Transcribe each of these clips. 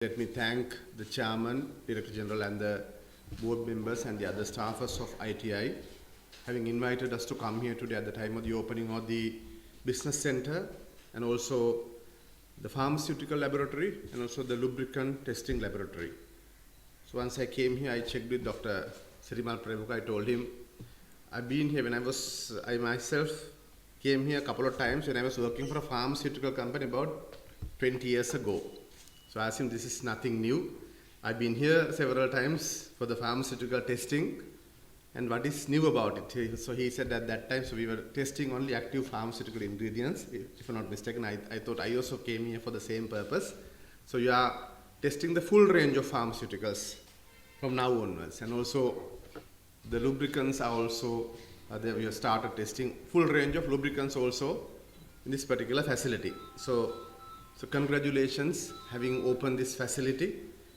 Let me thank the Chairman, Director General and the board members and the other staffers of ITI having invited us to come here today at the time of the opening of the business center and also the pharmaceutical laboratory and also the lubricant testing laboratory. So once I came here, I checked with Dr. Sirimal Premuka. I told him, I've been here I myself came here a couple of times when I was working for a pharmaceutical company about 20 years ago. So I asked him, this is nothing new. I've been here several times for the pharmaceutical testing, and what is new about it? So he said at that time, so we were testing only active pharmaceutical ingredients. If I'm not mistaken, I thought I also came here for the same purpose. So you are testing the full range of pharmaceuticals from now onwards, and also the lubricants are also, we have started testing full range of lubricants also in this particular facility. So congratulations having opened this facility,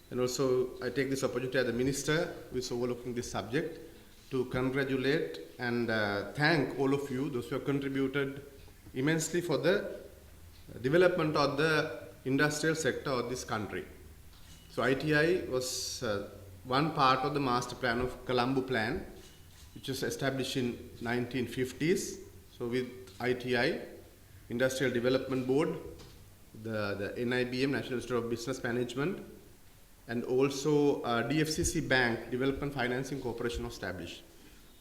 and also I take this opportunity as the minister who is overlooking this subject to congratulate and thank all of you, those who have contributed immensely for the development of the industrial sector of this country. So ITI was one part of the master plan of Colombo plan, which was established in 1950s. So with ITI, Industrial Development Board, the NIBM, National Institute of Business Management, and also DFCC Bank, Development Financing Corporation established.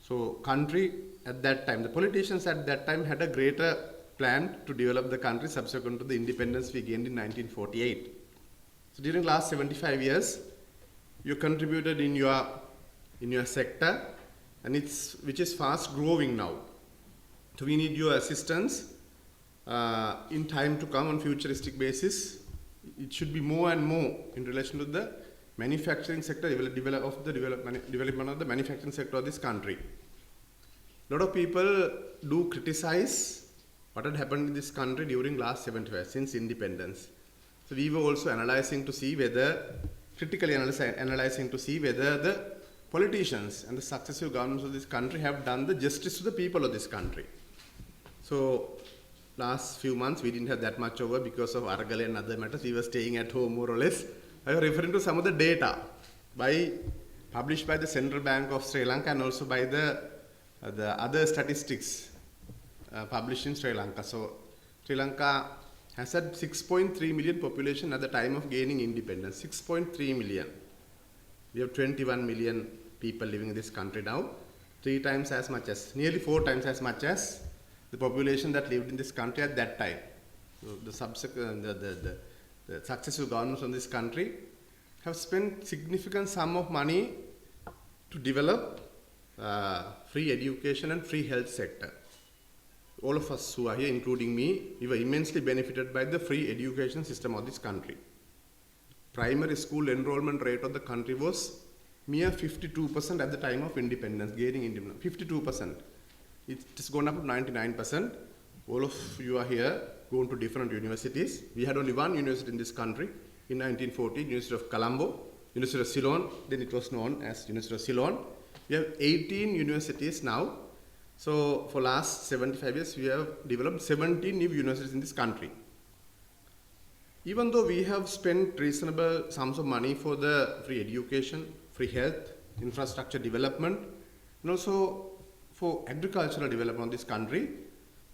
So country at that time, the politicians at that time had a greater plan to develop the country subsequent to the independence we gained in 1948. So during the last 75 years, you contributed in your sector, and which is fast growing now. So we need your assistance in time to come on futuristic basis. It should be more and more in relation to the manufacturing sector, development of the manufacturing sector of this country. A lot of people do criticize what had happened in this country during last 75 years since independence. So we were also critically analyzing to see whether the politicians and the successive governments of this country have done the justice to the people of this country. So last few months we didn't have that much over because of Aragale and other matters. We were staying at home more or less. I was referring to some of the data published by the Central Bank of Sri Lanka and also by the other statistics published in Sri Lanka. So Sri Lanka has had 6.3 million population at the time of gaining independence. 6.3 million. We have 21 million people living in this country now. Nearly 4 times as much as the population that lived in this country at that time. So the successive governments of this country have spent significant sum of money to develop free education and free health sector. All of us who are here, including me, we were immensely benefited by the free education system of this country. Primary school enrollment rate of the country was mere 52% at the time of independence, gaining independence. 52%. It has gone up to 99%. All of you are here, going to different universities. We had only one university in this country in 1940, University of Colombo, University of Ceylon, then it was known as University of Ceylon. We have 18 universities now. So for last 75 years, we have developed 17 new universities in this country. Even though we have spent reasonable sums of money for the free education, free health, infrastructure development, and also for agricultural development of this country,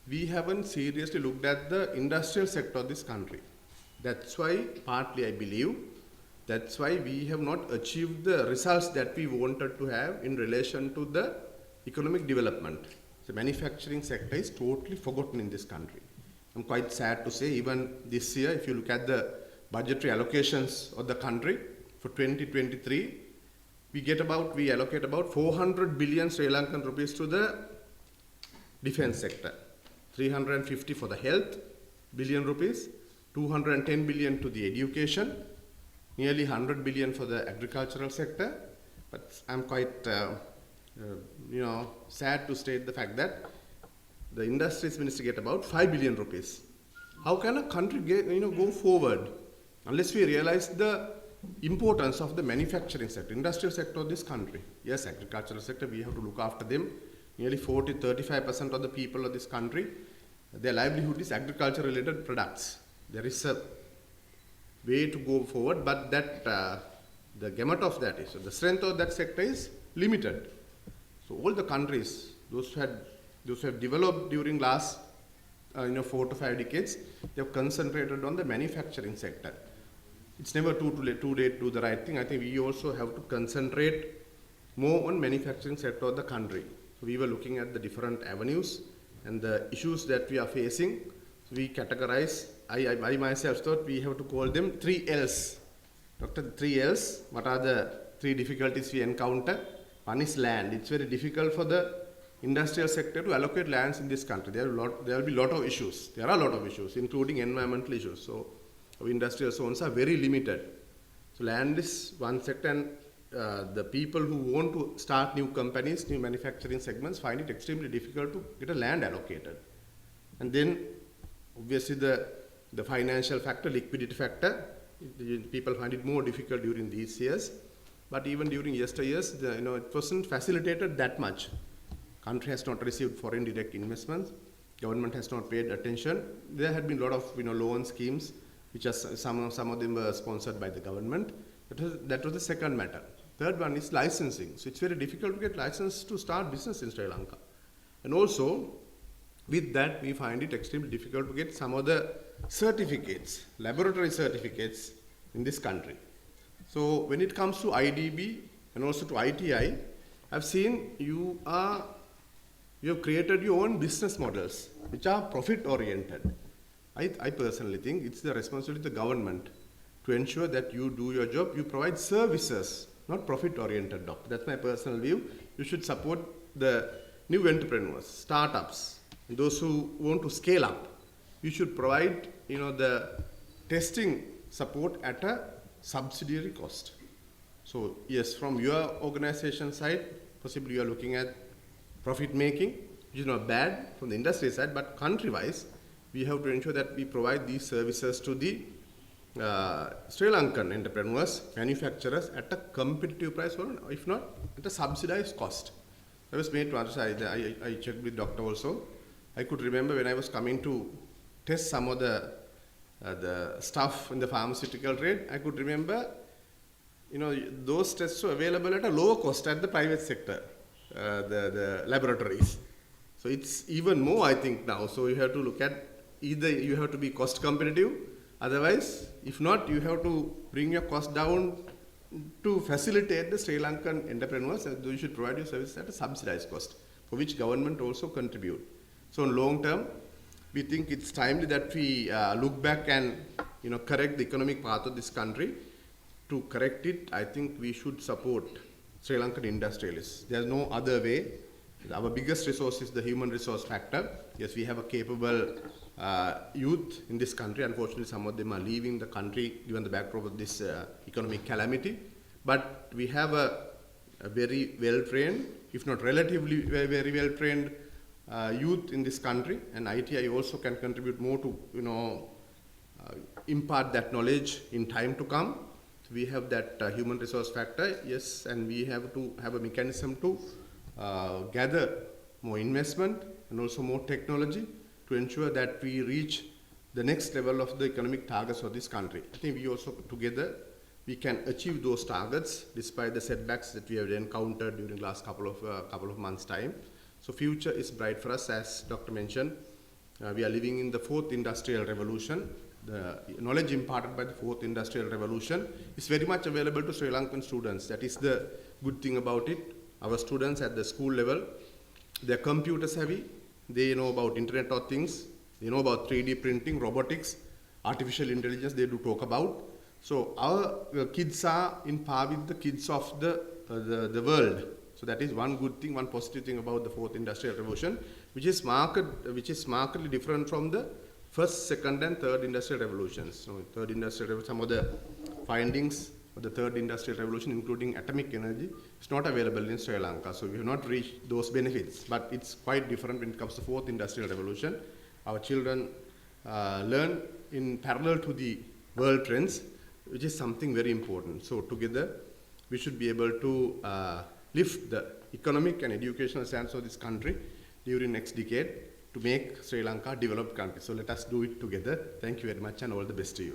we haven't seriously looked at the industrial sector of this country. That's why, partly I believe, that's why we have not achieved the results that we wanted to have in relation to the economic development. The manufacturing sector is totally forgotten in this country. I'm quite sad to say, even this year, if you look at the budgetary allocations of the country for 2023, we allocate about 400 billion Sri Lankan rupees to the defense sector, 350 for the health billion rupees, 210 billion to the education, nearly 100 billion for the agricultural sector. But I'm quite sad to state the fact that the industries ministry get about 5 billion rupees. How can a country go forward unless we realize the importance of the manufacturing sector, industrial sector of this country? Yes, agricultural sector, we have to look after them. Nearly 35% of the people of this country, their livelihood is agriculture related products. There is a way to go forward, but that the gamut of that is, so the strength of that sector is limited. So all the countries, those who have developed during last 4 to 5 decades, they have concentrated on the manufacturing sector. It's never too late to do the right thing. I think we also have to concentrate more on manufacturing sector of the country. So we were looking at the different avenues and the issues that we are facing. So we categorize, I myself thought we have to call them 3 L's. Doctor, 3 L's, what are the 3 difficulties we encounter? One is land. It's very difficult for the industrial sector to allocate lands in this country. There will be a lot of issues. There are a lot of issues, including environmental issues. So our industrial zones are very limited. So land is one sector, and the people who want to start new companies, new manufacturing segments, find it extremely difficult to get a land allocated. And then obviously the financial factor, liquidity factor, people find it more difficult during these years. But even during yesteryears, it wasn't facilitated that much. Country has not received foreign direct investments. Government has not paid attention. There had been a lot of loan schemes, which are some of them were sponsored by the government. That was the second matter. Third one is licensing. So it's very difficult to get license to start business in Sri Lanka. And also, with that, we find it extremely difficult to get some of the certificates, laboratory certificates in this country. So when it comes to IDB and also to ITI, I've seen you have created your own business models, which are profit oriented. I personally think it's the responsibility of the government to ensure that you do your job, you provide services, not profit oriented, doctor. That's my personal view. You should support the new entrepreneurs, startups, those who want to scale up. You should provide the testing support at a subsidiary cost. So yes, from your organization side, possibly you are looking at profit making, which is not bad from the industry side, but country wise, we have to ensure that we provide these services to the Sri Lankan entrepreneurs, manufacturers at a competitive price, or if not at a subsidized cost. I was made to understand, I checked with doctor also. I could remember when I was coming to test some of the stuff in the pharmaceutical trade, I could remember, those tests were available at a lower cost at the private sector, the laboratories. So it's even more, I think, now. So you have to look at either you have to be cost competitive, otherwise, if not, you have to bring your cost down to facilitate the Sri Lankan entrepreneurs, and you should provide your service at a subsidized cost, for which government also contribute. So in long term, we think it's timely that we look back and correct the economic path of this country. To correct it, I think we should support Sri Lankan industrialists. There's no other way. Our biggest resource is the human resource factor. Yes, we have a capable youth in this country. Unfortunately, some of them are leaving the country given the backdrop of this economic calamity. But we have a very well-trained, if not relatively very well-trained youth in this country, and ITI also can contribute more to impart that knowledge in time to come. So we have that human resource factor, yes, and we have to have a mechanism to gather more investment and also more technology to ensure that we reach the next level of the economic targets of this country. I think we also together we can achieve those targets despite the setbacks that we have encountered during the last couple of months' time. So future is bright for us, as Doctor mentioned. We are living in the 4th industrial revolution. The knowledge imparted by the 4th industrial revolution is very much available to Sri Lankan students. That is the good thing about it. Our students at the school level, they're computer savvy. They know about Internet of Things. They know about 3D printing, robotics, artificial intelligence. They do talk about. So our kids are in par with the kids of the world. So that is one good thing, one positive thing about the 4th industrial revolution, which is markedly different from the 1st, 2nd, and 3rd industrial revolutions. So 3rd industrial revolution, some of the findings of the 3rd industrial revolution, including atomic energy, is not available in Sri Lanka. So we have not reached those benefits. But it's quite different when it comes to 4th industrial revolution. Our children learn in parallel to the world trends, which is something very important. So together, we should be able to lift the economic and educational stance of this country during next decade to make Sri Lanka a developed country. So let us do it together. Thank you very much and all the best to you.